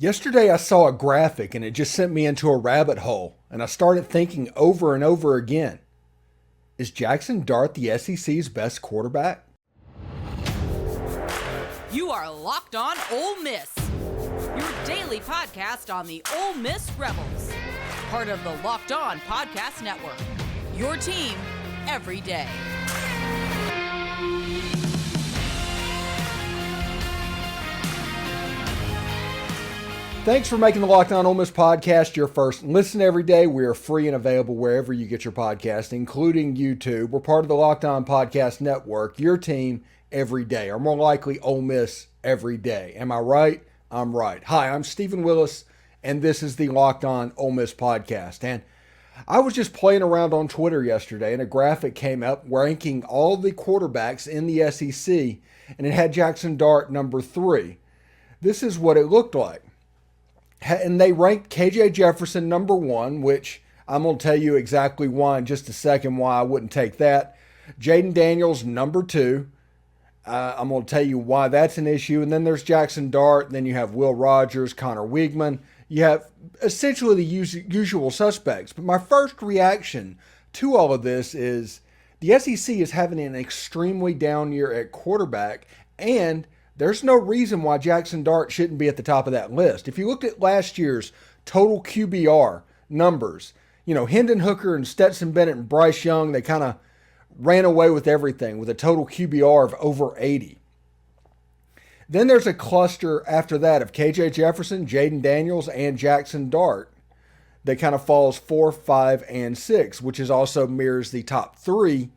Yesterday, I saw a graphic and it just sent me into a rabbit hole, and I started thinking over and over again, is Jaxson Dart the SEC's best quarterback? You are Locked On Ole Miss, your daily podcast on the Ole Miss Rebels, part of the Locked On Podcast Network, your team every day. Thanks for making the Locked On Ole Miss podcast your first listen every day. We are free and available wherever you get your podcast, including YouTube. We're part of the Locked On Podcast Network, your team every day, or more likely Ole Miss every day. Am I right? I'm right. Hi, I'm Stephen Willis, and this is the Locked On Ole Miss podcast. And I was just playing around on Twitter yesterday, and a graphic came up ranking all the quarterbacks in the SEC, and it had Jaxson Dart number 3. This is what it looked like. And they ranked KJ Jefferson number 1, which I'm going to tell you exactly why in just a second why I wouldn't take that. Jayden Daniels number 2. I'm going to tell you why that's an issue. And then there's Jaxson Dart. Then you have Will Rogers, Connor Weigman. You have essentially the usual suspects. But my first reaction to all of this is the SEC is having an extremely down year at quarterback, and there's no reason why Jaxson Dart shouldn't be at the top of that list. If you looked at last year's total QBR numbers, Hendon Hooker and Stetson Bennett and Bryce Young, they kind of ran away with everything with a total QBR of over 80. Then there's a cluster after that of KJ Jefferson, Jayden Daniels, and Jaxson Dart that kind of falls 4, 5, and 6, which is also mirrors the top 3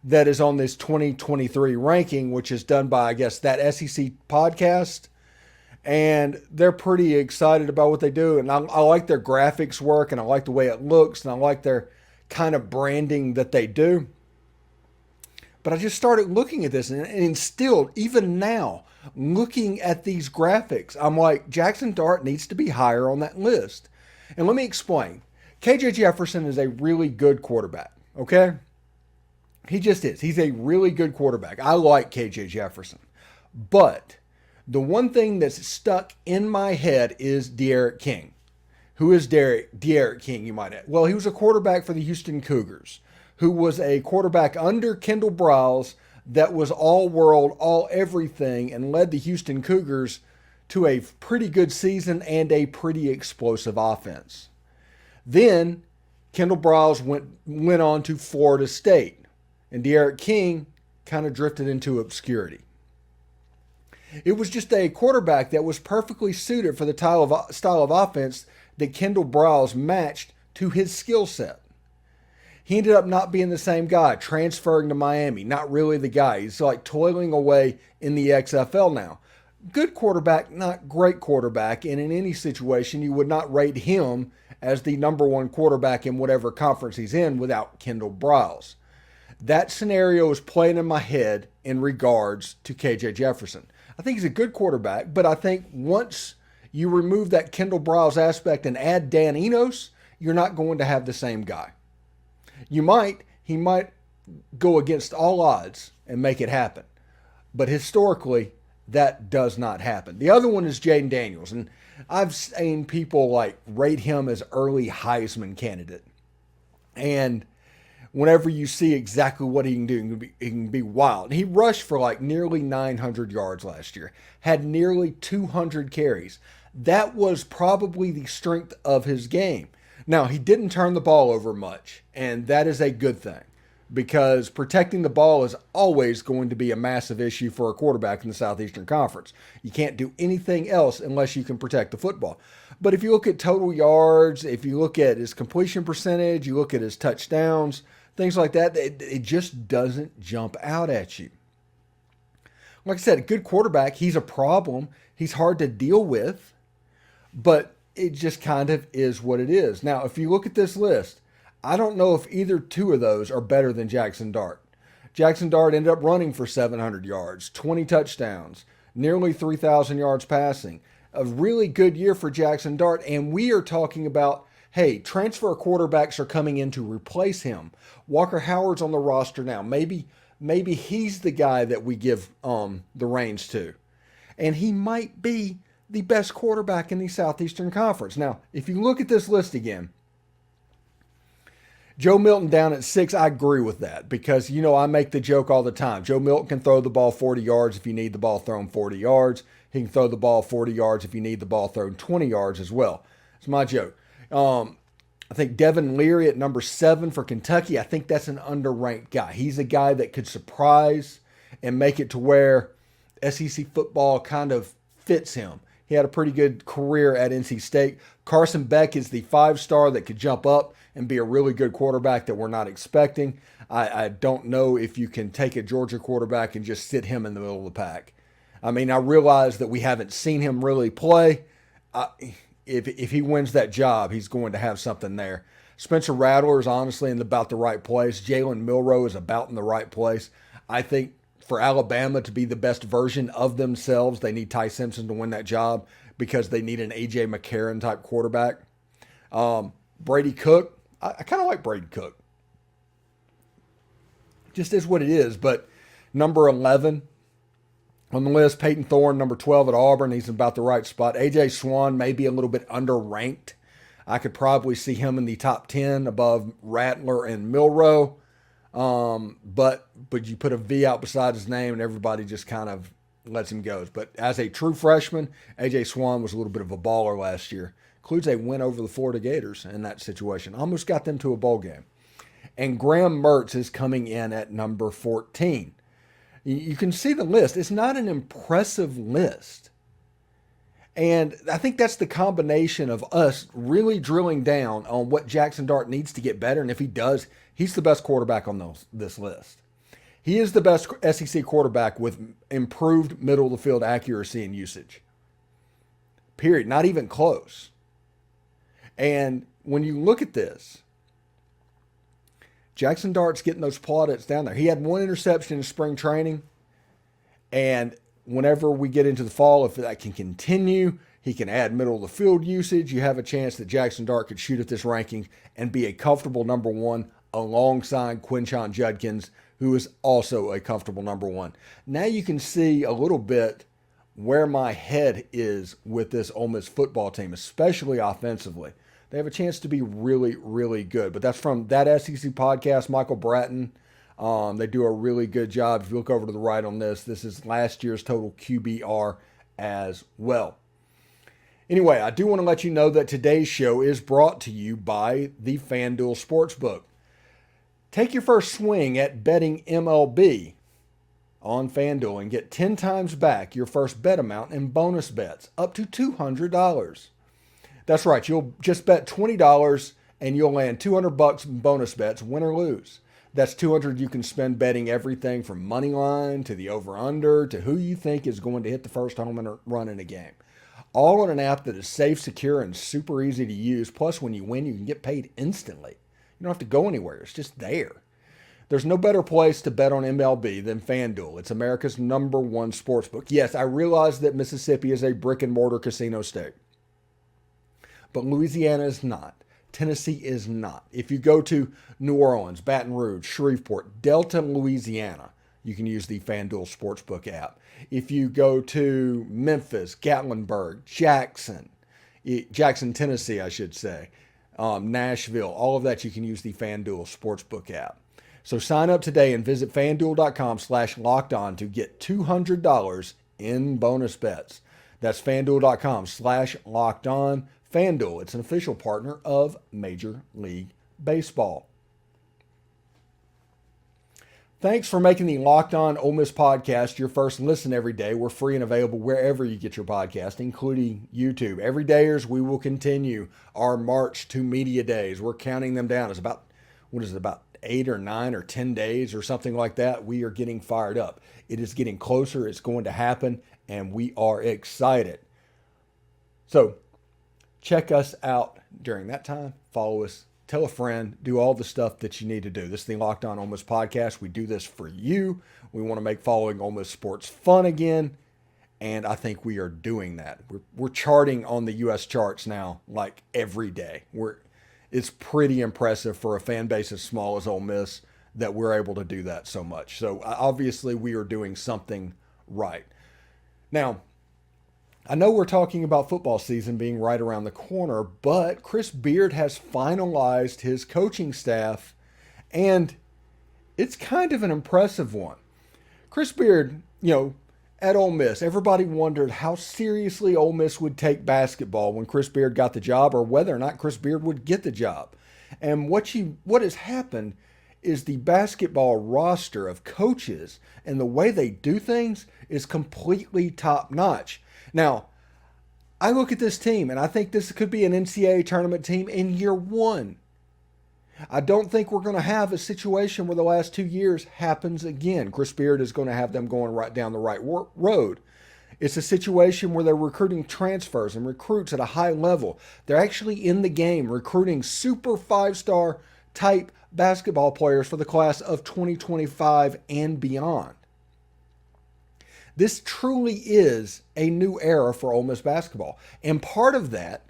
that is on this 2023 ranking, which is done by, I guess, that SEC podcast. And they're pretty excited about what they do. And I like their graphics work, and I like the way it looks, and I like their kind of branding that they do. But I just started looking at this, and still, even now, looking at these graphics, I'm like, Jaxson Dart needs to be higher on that list. And let me explain. KJ Jefferson is a really good quarterback, okay? He just is. He's a really good quarterback. I like KJ Jefferson. But the one thing that's stuck in my head is D'Eriq King. Who is D'Eriq King, you might add? Well, he was a quarterback for the Houston Cougars, who was a quarterback under Kendall Briles that was all-world, all-everything, and led the Houston Cougars to a pretty good season and a pretty explosive offense. Then Kendall Briles went on to Florida State. And D'Eriq King kind of drifted into obscurity. It was just a quarterback that was perfectly suited for the style of offense that Kendall Briles matched to his skill set. He ended up not being the same guy, transferring to Miami. Not really the guy. He's like toiling away in the XFL now. Good quarterback, not great quarterback. And in any situation, you would not rate him as the number 1 quarterback in whatever conference he's in without Kendall Briles. That scenario is playing in my head in regards to KJ Jefferson. I think he's a good quarterback, but I think once you remove that Kendall Briles aspect and add Dan Enos, you're not going to have the same guy. He might go against all odds and make it happen. But historically, that does not happen. The other one is Jayden Daniels, and I've seen people rate him as early Heisman candidate. And whenever you see exactly what he can do, he can be wild. He rushed for nearly 900 yards last year, had nearly 200 carries. That was probably the strength of his game. Now, he didn't turn the ball over much, and that is a good thing because protecting the ball is always going to be a massive issue for a quarterback in the Southeastern Conference. You can't do anything else unless you can protect the football. But if you look at total yards, if you look at his completion percentage, you look at his touchdowns, things like that, it just doesn't jump out at you. Like I said, a good quarterback, he's a problem. He's hard to deal with, but it just kind of is what it is. Now, if you look at this list, I don't know if either two of those are better than Jaxson Dart. Jaxson Dart ended up running for 700 yards, 20 touchdowns, nearly 3,000 yards passing. A really good year for Jaxson Dart, and we are talking about, hey, transfer quarterbacks are coming in to replace him. Walker Howard's on the roster now. Maybe he's the guy that we give the reins to. And he might be the best quarterback in the Southeastern Conference. Now, if you look at this list again, Joe Milton down at 6, I agree with that because, I make the joke all the time. Joe Milton can throw the ball 40 yards if you need the ball thrown 40 yards. He can throw the ball 40 yards if you need the ball thrown 20 yards as well. It's my joke. I think Devin Leary at number 7 for Kentucky, I think that's an underranked guy. He's a guy that could surprise and make it to where SEC football kind of fits him. He had a pretty good career at NC State. Carson Beck is the 5-star that could jump up and be a really good quarterback that we're not expecting. I don't know if you can take a Georgia quarterback and just sit him in the middle of the pack. I mean, I realize that we haven't seen him really play. If he wins that job, he's going to have something there. Spencer Rattler is honestly in about the right place. Jalen Milroe is about in the right place. I think for Alabama to be the best version of themselves, they need Ty Simpson to win that job because they need an A.J. McCarron type quarterback. Brady Cook, I kind of like Brady Cook. Just is what it is. But number 11 on the list, Peyton Thorne, number 12 at Auburn. He's in about the right spot. A.J. Swan may be a little bit underranked. I could probably see him in the top 10 above Rattler and Milroe. But you put a V out beside his name and everybody just kind of lets him go. But as a true freshman, A.J. Swan was a little bit of a baller last year. Includes a win over the Florida Gators in that situation. Almost got them to a bowl game. And Graham Mertz is coming in at number 14. You can see the list. It's not an impressive list. And I think that's the combination of us really drilling down on what Jaxson Dart needs to get better. And if he does, he's the best quarterback on this list. He is the best SEC quarterback with improved middle of the field accuracy and usage. Period. Not even close. And when you look at this, Jaxson Dart's getting those plaudits down there. He had one interception in spring training. And whenever we get into the fall, if that can continue, he can add middle of the field usage. You have a chance that Jaxson Dart could shoot at this ranking and be a comfortable number 1 alongside Quinshon Judkins, who is also a comfortable number 1. Now you can see a little bit where my head is with this Ole Miss football team, especially offensively. They have a chance to be really, really good. But that's from that SEC podcast, Michael Bratton. They do a really good job. If you look over to the right on this is last year's total QBR as well. Anyway, I do want to let you know that today's show is brought to you by the FanDuel Sportsbook. Take your first swing at betting MLB on FanDuel and get 10 times back your first bet amount in bonus bets, up to $200. That's right. You'll just bet $20 and you'll land $200 in bonus bets, win or lose. That's $200 you can spend betting everything from money line to the over-under to who you think is going to hit the first home run in a game. All on an app that is safe, secure, and super easy to use. Plus, when you win, you can get paid instantly. You don't have to go anywhere. It's just there. There's no better place to bet on MLB than FanDuel. It's America's number 1 sportsbook. Yes, I realize that Mississippi is a brick-and-mortar casino state. But Louisiana is not. Tennessee is not. If you go to New Orleans, Baton Rouge, Shreveport, Delta, Louisiana, you can use the FanDuel Sportsbook app. If you go to Memphis, Gatlinburg, Jackson, Tennessee, I should say, Nashville, all of that, you can use the FanDuel Sportsbook app. So sign up today and visit FanDuel.com/lockedon to get $200 in bonus bets. That's FanDuel.com/lockedon. FanDuel, it's an official partner of Major League Baseball. Thanks for making the Locked On Ole Miss podcast your first listen every day. We're free and available wherever you get your podcast, including YouTube. Everydayers, we will continue our march to media days. We're counting them down. It's about 8 or 9 or 10 days or something like that. We are getting fired up. It is getting closer. It's going to happen, and we are excited. So check us out during that time. Follow us. Tell a friend. Do all the stuff that you need to do. This is the Locked On Ole Miss podcast. We do this for you. We want to make following Ole Miss sports fun again, and I think we are doing that. We're charting on the U.S. charts now like every day. It's pretty impressive for a fan base as small as Ole Miss that we're able to do that so much. So obviously we are doing something right. Now, I know we're talking about football season being right around the corner, but Chris Beard has finalized his coaching staff, and it's kind of an impressive one. Chris Beard, at Ole Miss, everybody wondered how seriously Ole Miss would take basketball when Chris Beard got the job, or whether or not Chris Beard would get the job. And what has happened is the basketball roster of coaches and the way they do things is completely top notch. Now, I look at this team and I think this could be an NCAA tournament team in year one. I don't think we're going to have a situation where the last 2 years happens again. Chris Beard is going to have them going right down the right road. It's a situation where they're recruiting transfers and recruits at a high level. They're actually in the game recruiting super five-star type basketball players for the class of 2025 and beyond. This truly is a new era for Ole Miss basketball. And part of that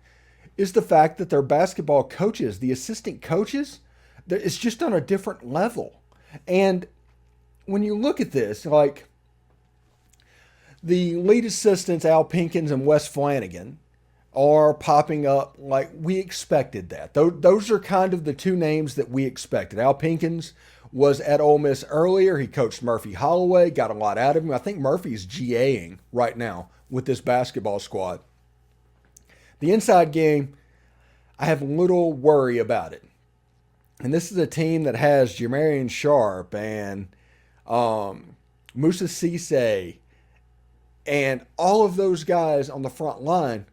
is the fact that their basketball coaches, the assistant coaches, it's just on a different level. And when you look at this, like the lead assistants, Al Pinkins and Wes Flanagan, are popping up like we expected that. Those are kind of the two names that we expected. Al Pinkins was at Ole Miss earlier. He coached Murphy Holloway, got a lot out of him. I think Murphy's GAing right now with this basketball squad. The inside game, I have little worry about it. And this is a team that has Jamarian Sharp and Musa Cisse and all of those guys on the front line.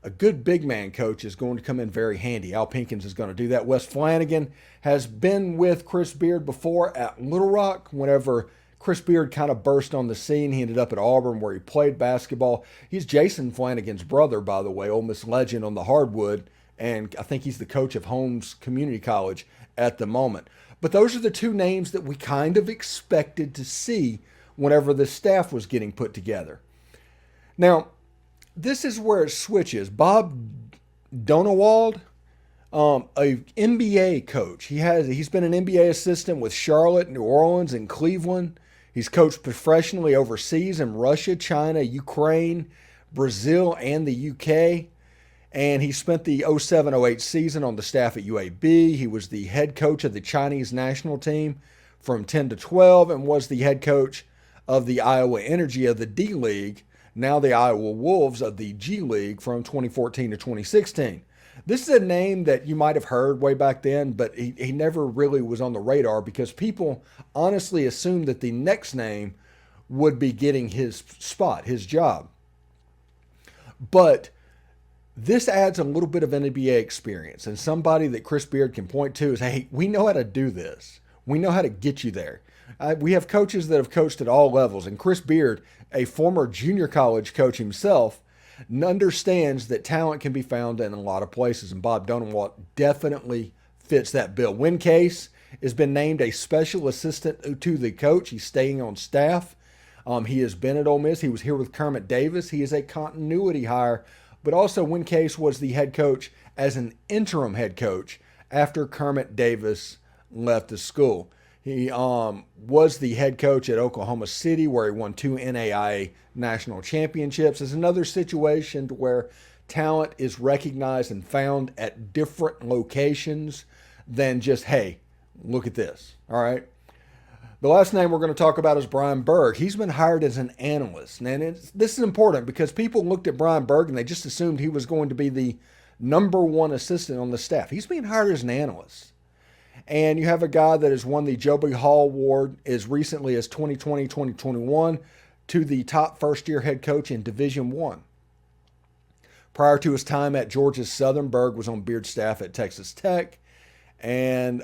A good big man coach is going to come in very handy. Al Pinkins is going to do that. Wes Flanagan has been with Chris Beard before at Little Rock. Whenever Chris Beard kind of burst on the scene, he ended up at Auburn where he played basketball. He's Jason Flanagan's brother, by the way, Ole Miss legend on the hardwood. And I think he's the coach of Holmes Community College at the moment. But those are the two names that we kind of expected to see whenever the staff was getting put together. Now, this is where it switches. Bob Donewald, a NBA coach. He's been an NBA assistant with Charlotte, New Orleans, and Cleveland. He's coached professionally overseas in Russia, China, Ukraine, Brazil, and the UK. And he spent the 07-08 season on the staff at UAB. He was the head coach of the Chinese national team from 10 to 12 and was the head coach of the Iowa Energy of the D-League, now the Iowa Wolves of the G League from 2014 to 2016. This is a name that you might have heard way back then, but he never really was on the radar because people honestly assumed that the next name would be getting his spot, his job. But this adds a little bit of NBA experience, and somebody that Chris Beard can point to is, hey, we know how to do this. We know how to get you there. We have coaches that have coached at all levels, and Chris Beard, a former junior college coach himself, understands that talent can be found in a lot of places, and Bob Donewald definitely fits that bill. Win Case has been named a special assistant to the coach. He's staying on staff. He has been at Ole Miss. He was here with Kermit Davis. He is a continuity hire, but also Win Case was the head coach as an interim head coach after Kermit Davis left the school. He was the head coach at Oklahoma City, where he won 2 NAIA national championships. It's another situation where talent is recognized and found at different locations than just, hey, look at this. All right. The last name we're going to talk about is Brian Berg. He's been hired as an analyst. And this is important because people looked at Brian Berg and they just assumed he was going to be the number one assistant on the staff. He's being hired as an analyst. And you have a guy that has won the Joby Hall Award as recently as 2020-2021 to the top first-year head coach in Division I. Prior to his time at Georgia Southern, Berg was on Beard's staff at Texas Tech, and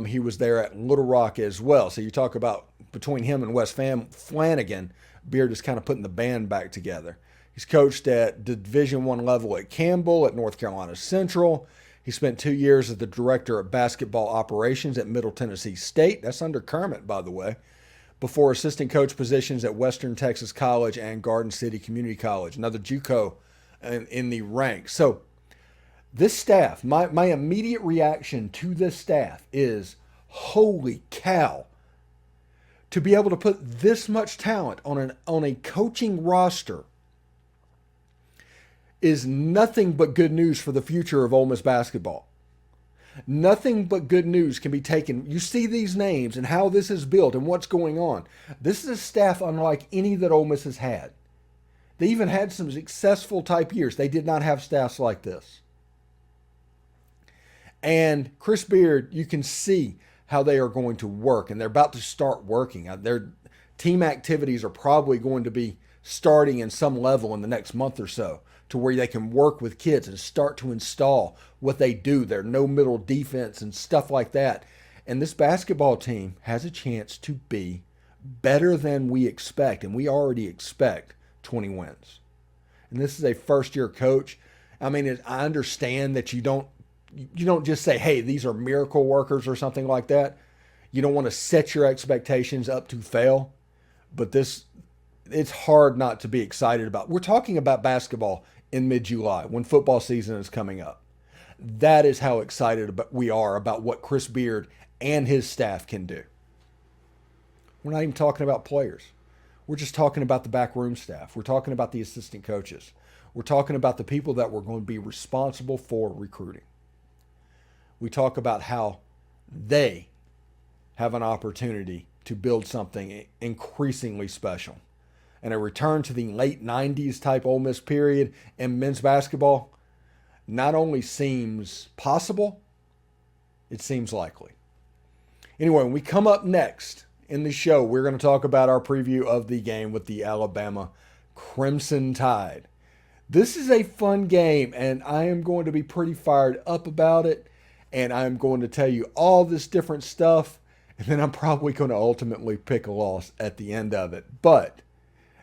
he was there at Little Rock as well. So you talk about between him and Wes Flanagan, Beard is kind of putting the band back together. He's coached at the Division I level at Campbell, at North Carolina Central. He spent 2 years as the director of basketball operations at Middle Tennessee State. That's under Kermit, by the way. Before assistant coach positions at Western Texas College and Garden City Community College, another JUCO in the ranks. So this staff, my immediate reaction to this staff is, holy cow, to be able to put this much talent on a coaching roster is nothing but good news for the future of Ole Miss basketball. Nothing but good news can be taken. You see these names and how this is built and what's going on. This is a staff unlike any that Ole Miss has had. They even had some successful type years. They did not have staffs like this. And Chris Beard, you can see how they are going to work, and they're about to start working. Their team activities are probably going to be starting in some level in the next month or so, to where they can work with kids and start to install what they do, their no middle defense and stuff like that. And this basketball team has a chance to be better than we expect, and we already expect 20 wins. And this is a first-year coach. I mean, I understand that you don't just say, hey, these are miracle workers or something like that. You don't want to set your expectations up to fail. But it's hard not to be excited about. We're talking about basketball in mid-July when football season is coming up. That is how excited we are about what Chris Beard and his staff can do. We're not even talking about players. We're just talking about the backroom staff. We're talking about the assistant coaches. We're talking about the people that were going to be responsible for recruiting. We talk about how they have an opportunity to build something increasingly special. And a return to the late 90s type Ole Miss period in men's basketball not only seems possible, it seems likely. Anyway, when we come up next in the show, we're going to talk about our preview of the game with the Alabama Crimson Tide. This is a fun game, and I am going to be pretty fired up about it, and I'm going to tell you all this different stuff, and then I'm probably going to ultimately pick a loss at the end of it. But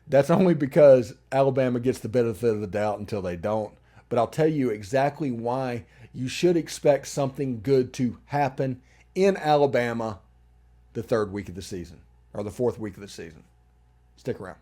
that's only because Alabama gets the benefit of the doubt until they don't. But I'll tell you exactly why you should expect something good to happen in Alabama the third week of the season, or the fourth week of the season. Stick around.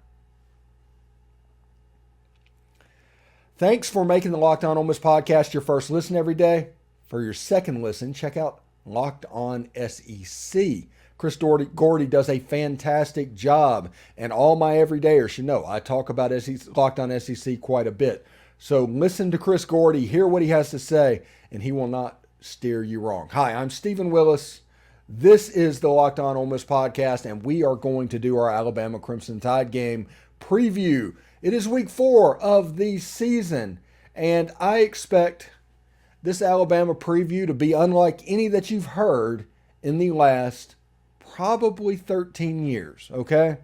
Thanks for making the Locked On Ole Miss podcast your first listen every day. For your second listen, check out Locked On SEC. Chris Gordy does a fantastic job, and all my everydayers should know I talk about Locked On SEC quite a bit. So listen to Chris Gordy, hear what he has to say, and he will not steer you wrong. Hi, I'm Stephen Willis. This is the Locked On Ole Miss podcast, and we are going to do our Alabama Crimson Tide game preview. It is week 4 of the season, and I expect this Alabama preview to be unlike any that you've heard in the last probably 13 years, okay?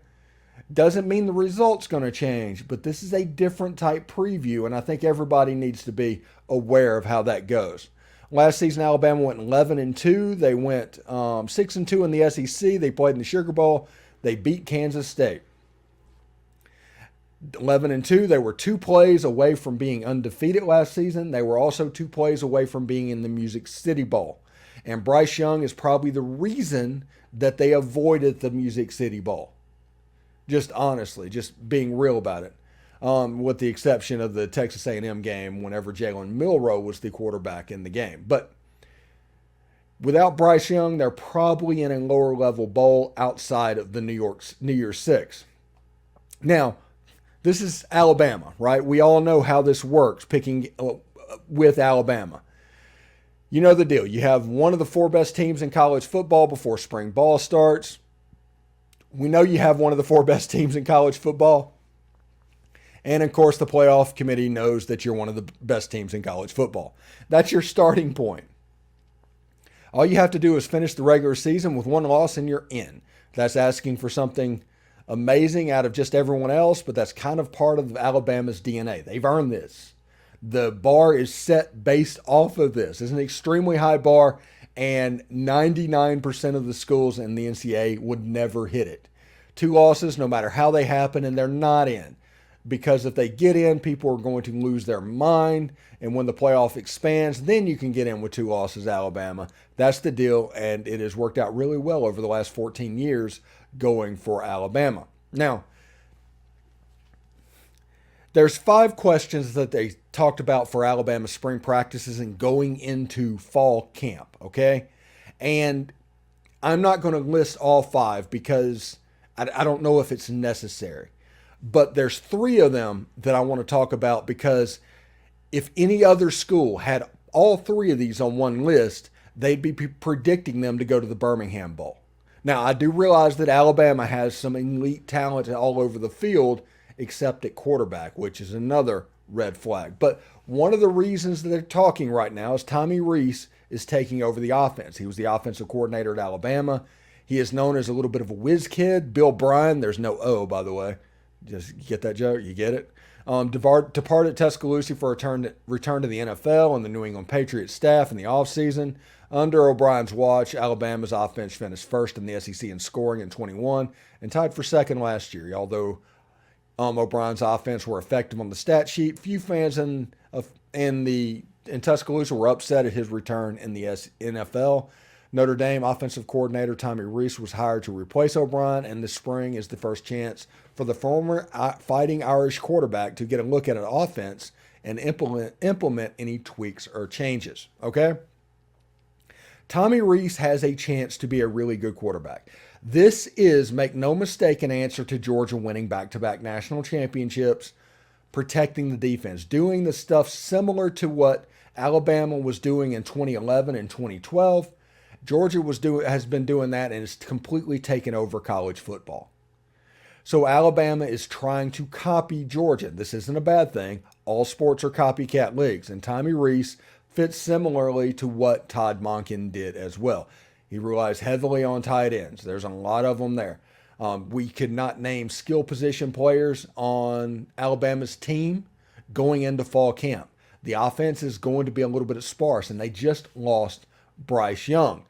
Doesn't mean the result's going to change, but this is a different type preview, and I think everybody needs to be aware of how that goes. Last season, Alabama went 11-2. They went 6-2 in the SEC. They played in the Sugar Bowl. They beat Kansas State. 11-2, they were 2 plays away from being undefeated last season. They were also 2 plays away from being in the Music City Bowl. And Bryce Young is probably the reason that they avoided the Music City Bowl. Just honestly, just being real about it. With the exception of the Texas A&M game whenever Jalen Milroe was the quarterback in the game. But without Bryce Young, they're probably in a lower level bowl outside of the New Year's Six. Now, this is Alabama, right? We all know how this works, picking with Alabama. You know the deal. You have one of the 4 best teams in college football before spring ball starts. We know you have one of the 4 best teams in college football. And, of course, the playoff committee knows that you're one of the best teams in college football. That's your starting point. All you have to do is finish the regular season with 1 loss and you're in. That's asking for something amazing out of just everyone else, but that's kind of part of Alabama's DNA. They've earned this. The bar is set based off of this. It's an extremely high bar, and 99% of the schools in the NCAA would never hit it. 2 losses, no matter how they happen, and they're not in. Because if they get in, people are going to lose their mind, and when the playoff expands, then you can get in with 2 losses, Alabama. That's the deal, and it has worked out really well over the last 14 years going for Alabama. Now, there's 5 questions that they talked about for Alabama spring practices and going into fall camp, okay? And I'm not going to list all 5 because I don't know if it's necessary. But there's 3 of them that I want to talk about because if any other school had all three of these on one list, they'd be predicting them to go to the Birmingham Bowl. Now, I do realize that Alabama has some elite talent all over the field, except at quarterback, which is another red flag. But one of the reasons that they're talking right now is Tommy Rees is taking over the offense. He was the offensive coordinator at Alabama. He is known as a little bit of a whiz kid. Bill Bryan, there's no O, by the way. Just get that joke? You get it? Departed Tuscaloosa for a return to the NFL and the New England Patriots staff in the offseason. Under O'Brien's watch, Alabama's offense finished first in the SEC in scoring in 21 and tied for second last year. Although O'Brien's offense were effective on the stat sheet, few fans in Tuscaloosa were upset at his return in the NFL. Notre Dame offensive coordinator Tommy Rees was hired to replace O'Brien, and this spring is the first chance for the former Fighting Irish quarterback to get a look at an offense and implement any tweaks or changes. Okay? Tommy Rees has a chance to be a really good quarterback. This is, make no mistake, an answer to Georgia winning back-to-back national championships, protecting the defense, doing the stuff similar to what Alabama was doing in 2011 and 2012. Georgia has been doing that and has completely taken over college football. So Alabama is trying to copy Georgia. This isn't a bad thing. All sports are copycat leagues, and Tommy Rees fits similarly to what Todd Monken did as well. He relies heavily on tight ends. There's a lot of them there. We could not name skill position players on Alabama's team going into fall camp. The offense is going to be a little bit sparse, and they just lost Bryce Young.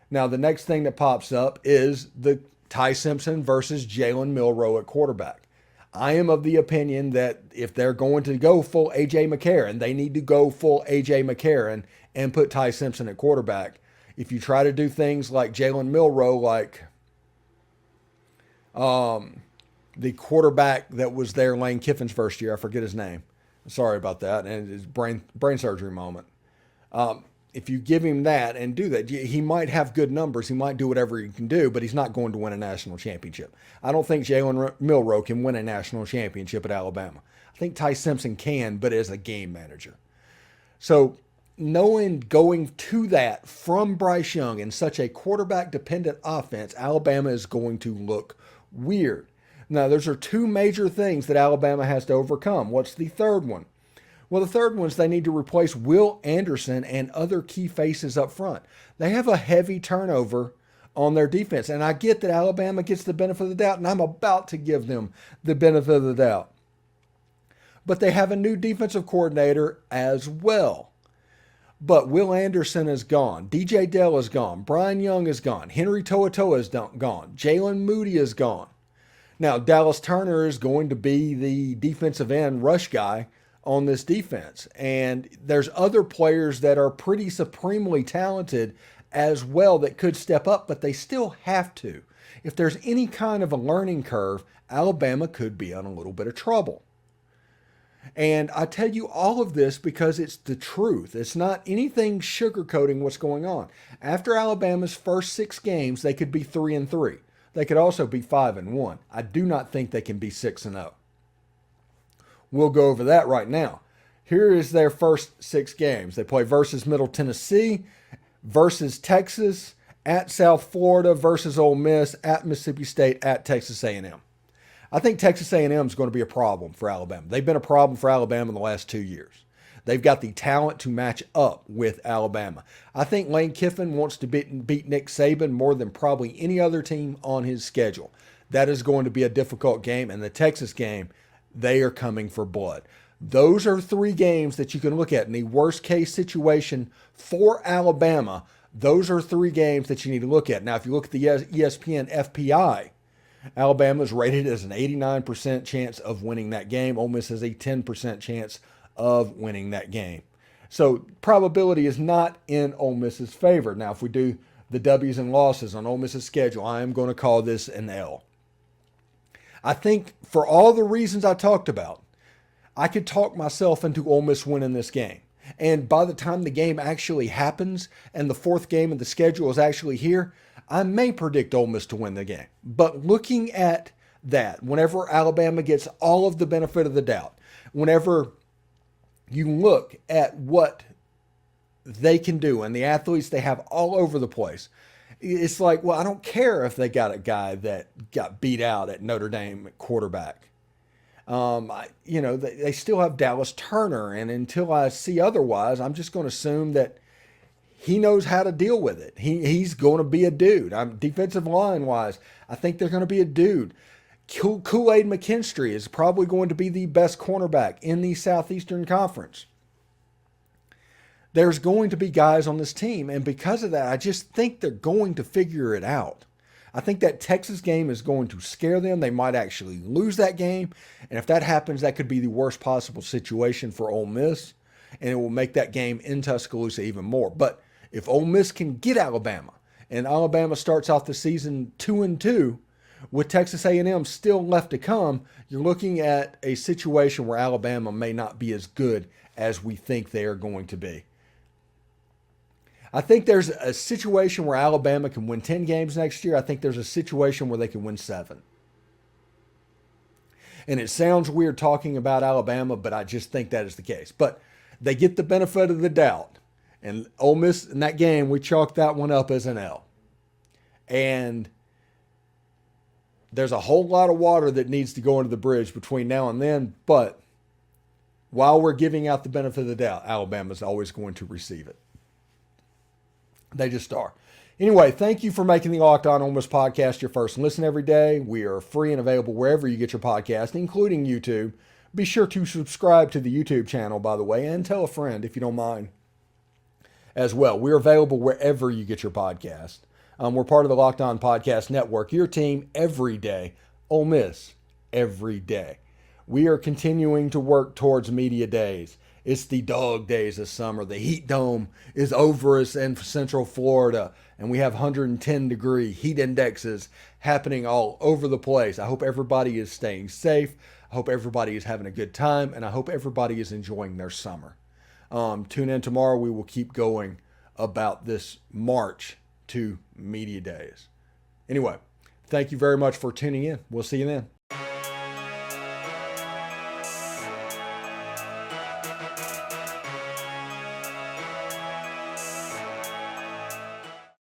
Now, the next thing that pops up is the Ty Simpson versus Jalen Milroe at quarterback. I am of the opinion that if they're going to go full A.J. McCarron, they need to go full A.J. McCarron and put Ty Simpson at quarterback. If you try to do things like Jalen Milroe, like the quarterback that was there Lane Kiffin's first year, I forget his name. Sorry about that. And it's brain surgery moment. If you give him that and do that, he might have good numbers. He might do whatever he can do, but he's not going to win a national championship. I don't think Jalen Milroe can win a national championship at Alabama. I think Ty Simpson can, but as a game manager. So going to that from Bryce Young in such a quarterback-dependent offense, Alabama is going to look weird. Now, those are two major things that Alabama has to overcome. What's the third one? Well, the third one is they need to replace Will Anderson and other key faces up front. They have a heavy turnover on their defense, and I get that Alabama gets the benefit of the doubt, and I'm about to give them the benefit of the doubt. But they have a new defensive coordinator as well. But Will Anderson is gone. DJ Dell is gone. Brian Young is gone. Henry To'oTo'o is gone. Jalen Moody is gone. Now, Dallas Turner is going to be the defensive end rush guy on this defense. And there's other players that are pretty supremely talented as well that could step up, but they still have to. If there's any kind of a learning curve, Alabama could be in a little bit of trouble. And I tell you all of this because it's the truth. It's not anything sugarcoating what's going on. After Alabama's first 6 games, they could be 3-3. They could also be 5-1. I do not think they can be 6-0. We'll go over that right now. Here is their first 6 games. They play versus Middle Tennessee, versus Texas, at South Florida, versus Ole Miss, at Mississippi State, at Texas A&M. I think Texas A&M is going to be a problem for Alabama. They've been a problem for Alabama in the last 2 years. They've got the talent to match up with Alabama. I think Lane Kiffin wants to beat Nick Saban more than probably any other team on his schedule. That is going to be a difficult game, and the Texas game, they are coming for blood. Those are 3 games that you can look at in the worst case situation for Alabama. Those are 3 games that you need to look at. Now, if you look at the ESPN FPI, Alabama is rated as an 89% chance of winning that game. Ole Miss has a 10% chance of winning that game. So probability is not in Ole Miss's favor. Now, if we do the W's and losses on Ole Miss's schedule, I am going to call this an L. I think for all the reasons I talked about, I could talk myself into Ole Miss winning this game. And by the time the game actually happens and the 4th game of the schedule is actually here, I may predict Ole Miss to win the game. But looking at that, whenever Alabama gets all of the benefit of the doubt, whenever you look at what they can do and the athletes they have all over the place. It's like, well, I don't care if they got a guy that got beat out at Notre Dame at quarterback. They still have Dallas Turner, and until I see otherwise, I'm just going to assume that he knows how to deal with it. He's going to be a dude. Defensive line wise, I think they're going to be a dude. Kool-Aid McKinstry is probably going to be the best cornerback in the Southeastern Conference. There's going to be guys on this team, and because of that, I just think they're going to figure it out. I think that Texas game is going to scare them. They might actually lose that game, and if that happens, that could be the worst possible situation for Ole Miss, and it will make that game in Tuscaloosa even more. But if Ole Miss can get Alabama, and Alabama starts off the season 2-2, with Texas A&M still left to come, you're looking at a situation where Alabama may not be as good as we think they are going to be. I think there's a situation where Alabama can win 10 games next year. I think there's a situation where they can win 7. And it sounds weird talking about Alabama, but I just think that is the case. But they get the benefit of the doubt. And Ole Miss, in that game, we chalked that one up as an L. And there's a whole lot of water that needs to go into the bridge between now and then. But while we're giving out the benefit of the doubt, Alabama's always going to receive it. They just are. Anyway, thank you for making the Locked On Ole Miss podcast your first listen every day. We are free and available wherever you get your podcast, including YouTube. Be sure to subscribe to the YouTube channel, by the way, and tell a friend if you don't mind as well. We're available wherever you get your podcast. We're part of the Locked On Podcast Network, your team every day. Ole Miss every day. We are continuing to work towards media days. It's the dog days of summer. The heat dome is over us in Central Florida, and we have 110-degree heat indexes happening all over the place. I hope everybody is staying safe. I hope everybody is having a good time, and I hope everybody is enjoying their summer. Tune in tomorrow. We will keep going about this march to media days. Anyway, thank you very much for tuning in. We'll see you then.